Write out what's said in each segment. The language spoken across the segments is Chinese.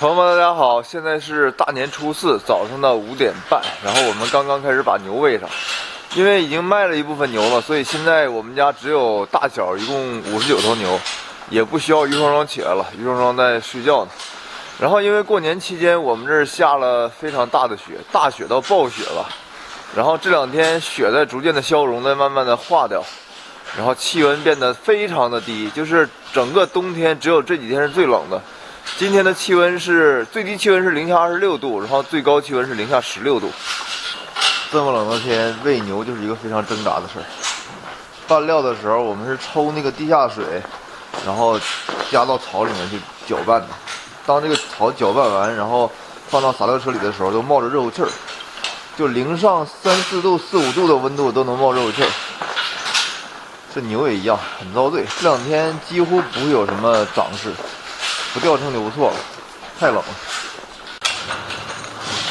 朋友们，大家好！现在是大年初四早上的5点半，然后我们刚刚开始把牛喂上，因为已经卖了一部分牛了，所以现在我们家只有大小一共59头牛，也不需要于双双起来了，于双双在睡觉呢。然后因为过年期间我们这儿下了非常大的雪，大雪到暴雪了，然后这2天雪在逐渐的消融，在慢慢的化掉，然后气温变得非常的低，就是整个冬天只有这几天是最冷的。今天的气温是最低气温是零下26度，然后最高气温是零下16度。这么冷的天喂牛就是一个非常挣扎的事儿。拌料的时候，我们是抽那个地下水，然后加到草里面去搅拌的。当这个草搅拌完，然后放到撒料车里的时候，都冒着热乎气儿，就零上3、4度、4、5度的温度都能冒热乎气儿。这牛也一样，很遭罪。这2天几乎不会有什么长势。不掉秤就不错了，太冷了。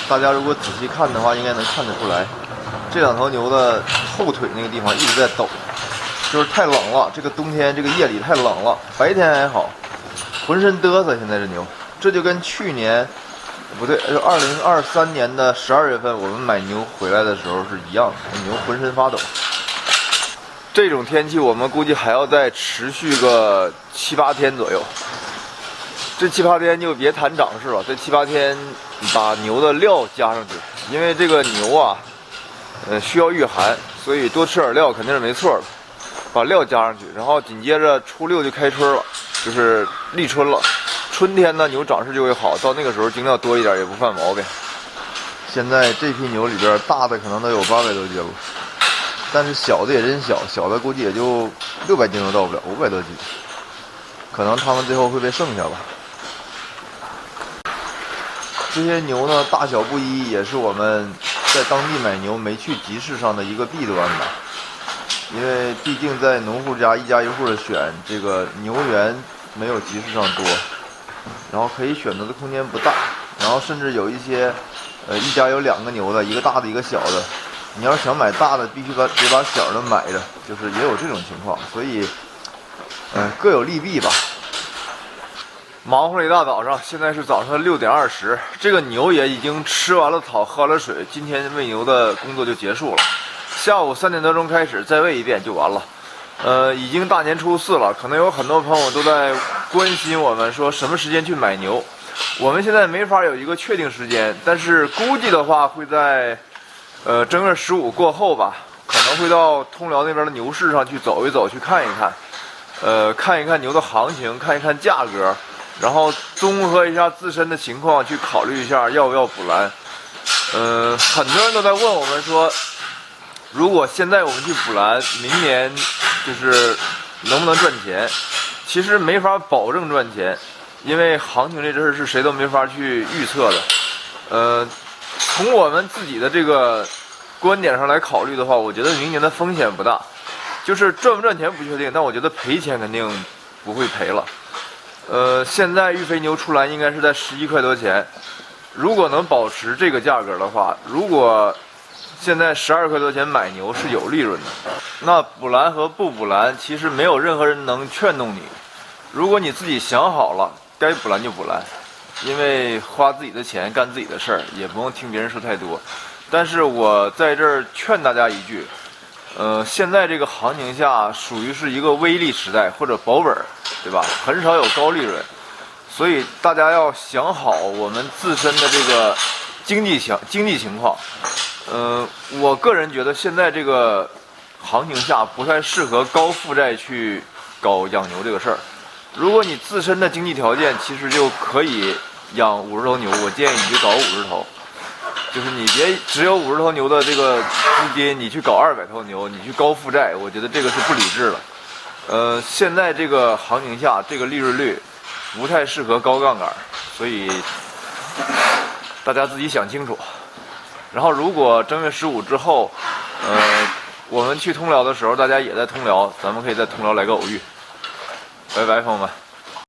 大家如果仔细看的话，应该能看得出来，这2头牛的后腿那个地方一直在抖，就是太冷了。这个冬天这个夜里太冷了，白天还好，浑身嘚瑟。现在这牛，这就跟去年不对，2023年的12月份我们买牛回来的时候是一样的，牛浑身发抖。这种天气我们估计还要再持续个7、8天左右。这7、8天就别谈长势了，这7、8天把牛的料加上去，因为这个牛啊，需要御寒，所以多吃点料肯定是没错的。把料加上去，然后紧接着初6就开春了，就是立春了。春天呢，牛长势就会好，到那个时候精料多一点也不犯毛病。现在这批牛里边大的可能都有800多斤了，但是小的也真小，小的估计也就600斤都到不了，500多斤，可能他们最后会被剩下吧。这些牛呢，大小不一，也是我们在当地买牛没去集市上的一个弊端吧。因为毕竟在农户家一家一户的选，这个牛源没有集市上多，然后可以选择的空间不大，然后甚至有一些，一家有2个牛的，一个大的一个小的，你要是想买大的，必须得把小的买着，就是也有这种情况，所以，各有利弊吧。忙活了一大早上，现在是早上6点20，这个牛也已经吃完了草，喝了水，今天喂牛的工作就结束了。下午3点多钟开始，再喂一遍就完了。已经大年初4了，可能有很多朋友都在关心我们说什么时间去买牛。我们现在没法有一个确定时间，但是估计的话会在正月15过后吧，可能会到通辽那边的牛市上去走一走，去看一看，看一看牛的行情，看一看价格。然后综合一下自身的情况，去考虑一下要不要补栏。很多人都在问我们说，如果现在我们去补栏，明年就是能不能赚钱？其实没法保证赚钱，因为行情这事是谁都没法去预测的。从我们自己的这个观点上来考虑的话，我觉得明年的风险不大，就是赚不赚钱不确定，但我觉得赔钱肯定不会赔了。现在育肥牛出栏应该是在11块多钱，如果能保持这个价格的话，如果现在12块多钱买牛是有利润的，那补栏和不补栏其实没有任何人能劝动你。如果你自己想好了，该补栏就补栏，因为花自己的钱干自己的事儿，也不用听别人说太多。但是我在这儿劝大家一句，现在这个行情下属于是一个微利时代或者保本，对吧？很少有高利润，所以大家要想好我们自身的这个经济情况。我个人觉得现在这个行情下不太适合高负债去搞养牛这个事儿。如果你自身的经济条件其实就可以养50头牛，我建议你去搞50头。就是你别只有50头牛的这个资金，你去搞200头牛，你去高负债，我觉得这个是不理智的。现在这个行情下，这个利润率不太适合高杠杆，所以大家自己想清楚。然后，如果正月15之后，我们去通辽的时候，大家也在通辽，咱们可以在通辽来个偶遇。拜拜，朋友们。